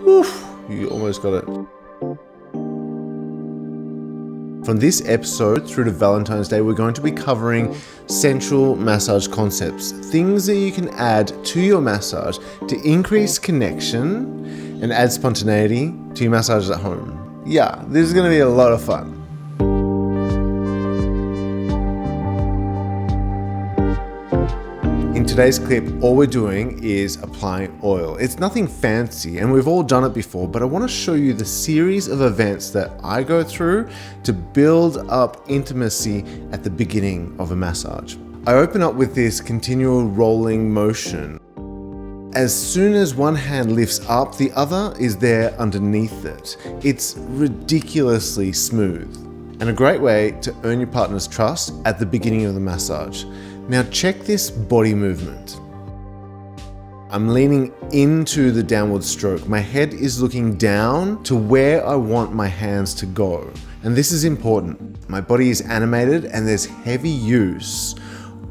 Oof, you almost got it. From this episode through to Valentine's Day, we're going to be covering sensual massage concepts, things that you can add to your massage to increase connection and add spontaneity to your massages at home. Yeah, this is going to be a lot of fun. In today's clip, all we're doing is applying oil. It's nothing fancy and we've all done it before, but I want to show you the series of events that I go through to build up intimacy at the beginning of a massage. I open up with this continual rolling motion. As soon as one hand lifts up, the other is there underneath it. It's ridiculously smooth and a great way to earn your partner's trust at the beginning of the massage. Now check this body movement. I'm leaning into the downward stroke. My head is looking down to where I want my hands to go. And this is important. My body is animated and there's heavy use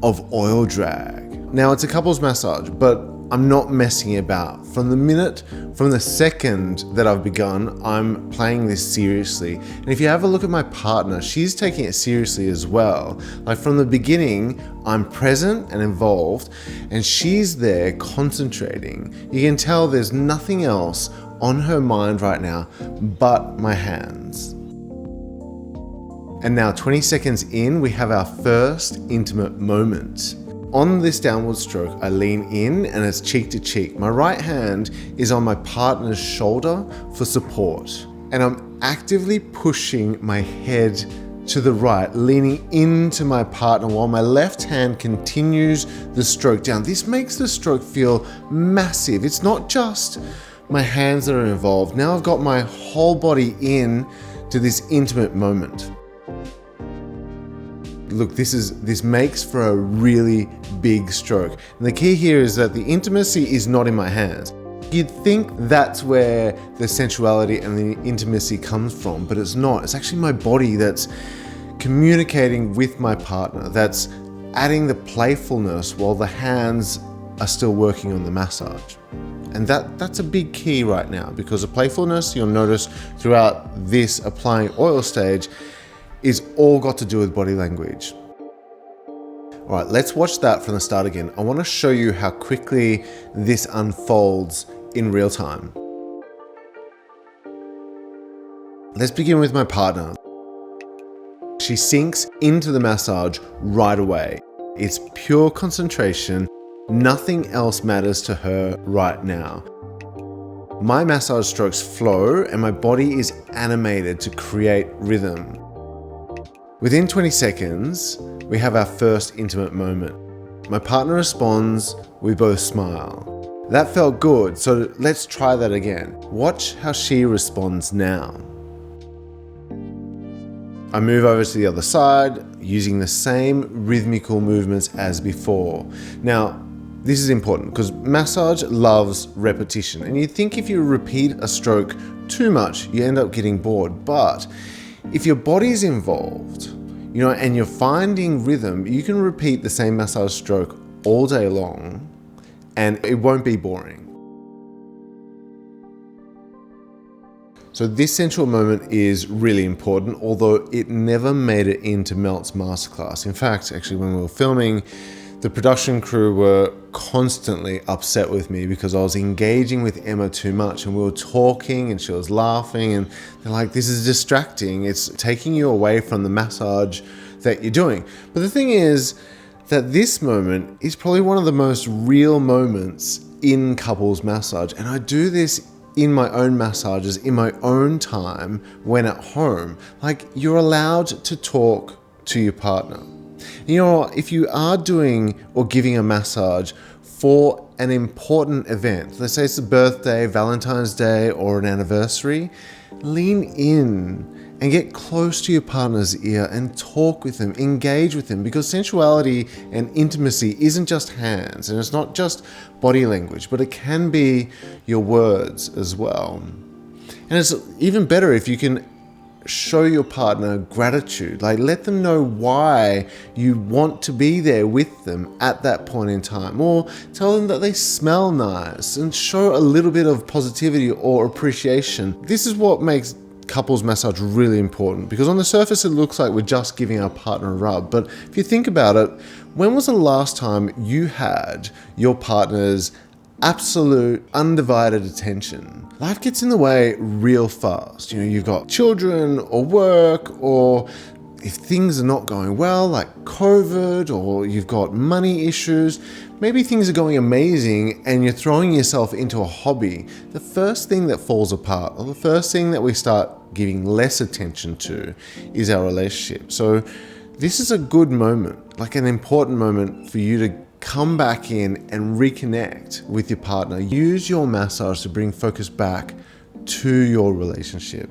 of oil drag. Now it's a couples massage, but I'm not messing about. From the second that I've begun, I'm playing this seriously. And if you have a look at my partner, she's taking it seriously as well. Like from the beginning, I'm present and involved, and she's there concentrating. You can tell there's nothing else on her mind right now but my hands. And now 20 seconds in, we have our first intimate moment. On this downward stroke, I lean in and it's cheek to cheek. My right hand is on my partner's shoulder for support. And I'm actively pushing my head to the right, leaning into my partner while my left hand continues the stroke down. This makes the stroke feel massive. It's not just my hands that are involved. Now I've got my whole body in to this intimate moment. Look, this makes for a really big stroke. And the key here is that the intimacy is not in my hands. You'd think that's where the sensuality and the intimacy comes from, but it's not. It's actually my body that's communicating with my partner, that's adding the playfulness while the hands are still working on the massage. And that's a big key right now, because the playfulness you'll notice throughout this applying oil stage is all got to do with body language. All right, let's watch that from the start again. I want to show you how quickly this unfolds in real time. Let's begin with my partner. She sinks into the massage right away. It's pure concentration. Nothing else matters to her right now. My massage strokes flow and my body is animated to create rhythm. Within 20 seconds, we have our first intimate moment. My partner responds, we both smile. That felt good, so let's try that again. Watch how she responds now. I move over to the other side, using the same rhythmical movements as before. Now, this is important because massage loves repetition, and you'd think if you repeat a stroke too much, you end up getting bored. But if your body's involved, and you're finding rhythm, you can repeat the same massage stroke all day long and it won't be boring. So this sensual moment is really important, although it never made it into Melt's masterclass. In fact, actually, when we were filming, the production crew were constantly upset with me because I was engaging with Emma too much and we were talking and she was laughing and they're like, this is distracting. It's taking you away from the massage that you're doing. But the thing is that this moment is probably one of the most real moments in couples massage. And I do this in my own massages, in my own time when at home. Like, you're allowed to talk to your partner. If you are doing or giving a massage for an important event, let's say it's a birthday, Valentine's Day, or an anniversary, lean in and get close to your partner's ear and talk with them, engage with them, because sensuality and intimacy isn't just hands and it's not just body language, but it can be your words as well. And it's even better if you can show your partner gratitude. Like, let them know why you want to be there with them at that point in time, or tell them that they smell nice and show a little bit of positivity or appreciation. This is what makes couples massage really important, because on the surface it looks like we're just giving our partner a rub, but if you think about it, when was the last time you had your partner's absolute undivided attention? Life gets in the way real fast. You've got children or work, or if things are not going well, like COVID, or you've got money issues, maybe things are going amazing and you're throwing yourself into a hobby. The first thing that falls apart, or the first thing that we start giving less attention to, is our relationship. So this is a good moment, like an important moment for you to come back in and reconnect with your partner. Use your massage to bring focus back to your relationship.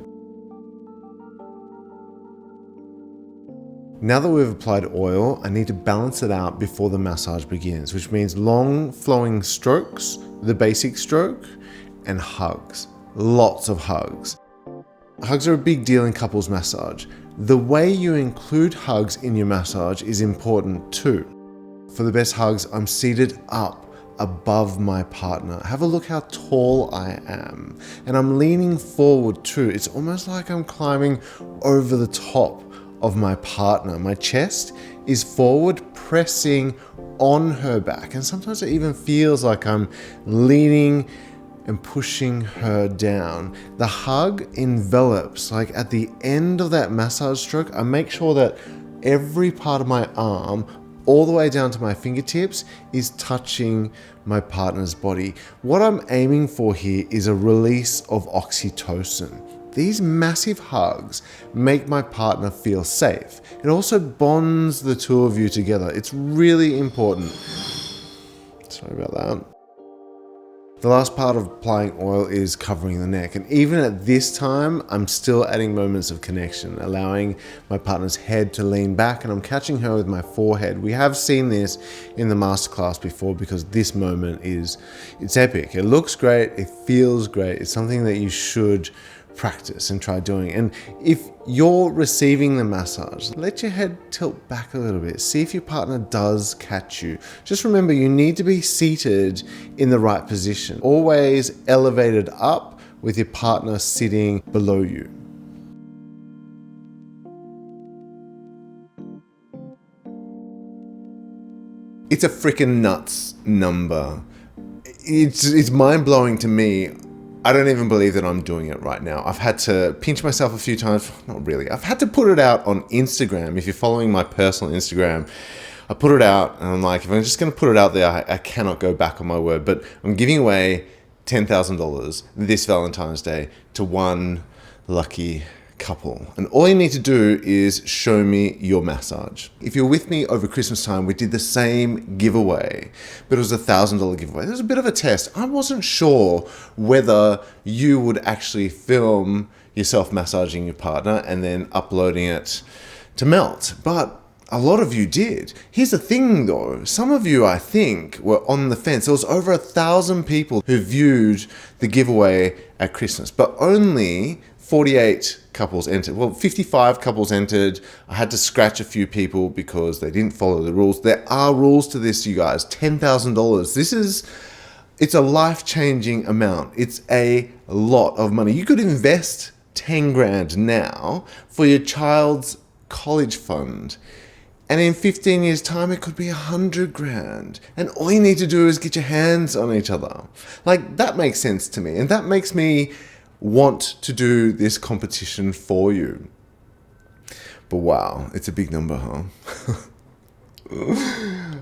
Now that we've applied oil, I need to balance it out before the massage begins, which means long flowing strokes, the basic stroke, and hugs. Lots of hugs. Hugs are a big deal in couples massage. The way you include hugs in your massage is important too. For the best hugs, I'm seated up above my partner. Have a look how tall I am. And I'm leaning forward too. It's almost like I'm climbing over the top of my partner. My chest is forward, pressing on her back. And sometimes it even feels like I'm leaning and pushing her down. The hug envelops, like at the end of that massage stroke, I make sure that every part of my arm, all the way down to my fingertips, is touching my partner's body. What I'm aiming for here is a release of oxytocin. These massive hugs make my partner feel safe. It also bonds the two of you together. It's really important. Sorry about that. The last part of applying oil is covering the neck. And even at this time, I'm still adding moments of connection, allowing my partner's head to lean back, and I'm catching her with my forehead. We have seen this in the masterclass before, because this moment it's epic. It looks great. It feels great. It's something that you should practice and try doing. And if you're receiving the massage, let your head tilt back a little bit. See if your partner does catch you. Just remember, you need to be seated in the right position. Always elevated up with your partner sitting below you. It's a freaking nuts number. It's mind-blowing to me. I don't even believe that I'm doing it right now. I've had to pinch myself a few times. Not really. I've had to put it out on Instagram. If you're following my personal Instagram, I put it out and I'm like, if I'm just going to put it out there, I cannot go back on my word. But I'm giving away $10,000 this Valentine's Day to one lucky couple. And all you need to do is show me your massage. If you're with me over Christmas time, we did the same giveaway, but it was a $1,000 giveaway. It was a bit of a test. I wasn't sure whether you would actually film yourself massaging your partner and then uploading it to Melt, but a lot of you did. Here's the thing though, some of you, I think, were on the fence. There was over 1,000 people who viewed the giveaway at Christmas, but only 48 couples entered. Well, 55 couples entered. I had to scratch a few people because they didn't follow the rules. There are rules to this, you guys. $10,000. It's a life-changing amount. It's a lot of money. You could invest 10 grand now for your child's college fund. And in 15 years' time, it could be 100 grand. And all you need to do is get your hands on each other. Like, that makes sense to me. And that makes me want to do this competition for you. But wow, it's a big number, huh?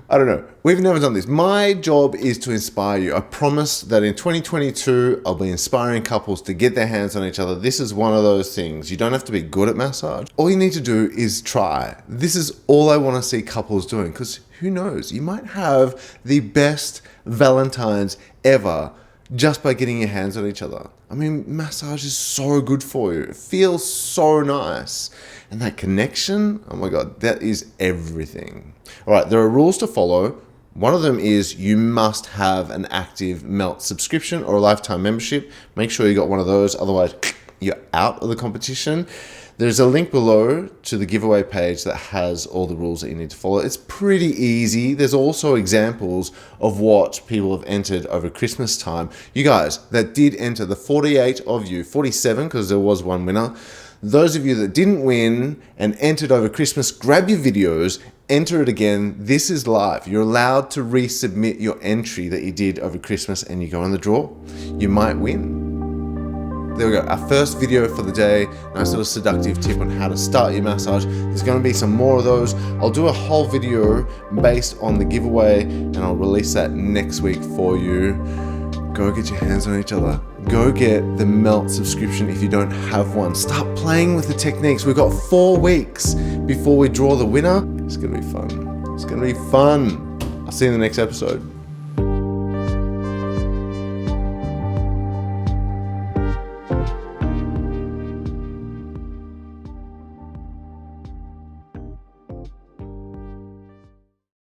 I don't know. We've never done this. My job is to inspire you. I promise that in 2022, I'll be inspiring couples to get their hands on each other. This is one of those things. You don't have to be good at massage. All you need to do is try. This is all I want to see couples doing, because who knows? You might have the best Valentines ever just by getting your hands on each other. I mean, massage is so good for you. It feels so nice. And that connection, oh my God, that is everything. All right, there are rules to follow. One of them is you must have an active Melt subscription or a lifetime membership. Make sure you got one of those, otherwise you're out of the competition. There's a link below to the giveaway page that has all the rules that you need to follow. It's pretty easy. There's also examples of what people have entered over Christmas time. You guys that did enter, the 48 of you, 47 because there was one winner, those of you that didn't win and entered over Christmas, grab your videos, enter it again. This is live. You're allowed to resubmit your entry that you did over Christmas and you go in the draw. You might win. There we go, our first video for the day. Nice little seductive tip on how to start your massage. There's gonna be some more of those. I'll do a whole video based on the giveaway and I'll release that next week for you. Go get your hands on each other. Go get the Melt subscription if you don't have one. Start playing with the techniques. We've got 4 weeks before we draw the winner. It's gonna be fun. It's gonna be fun. I'll see you in the next episode.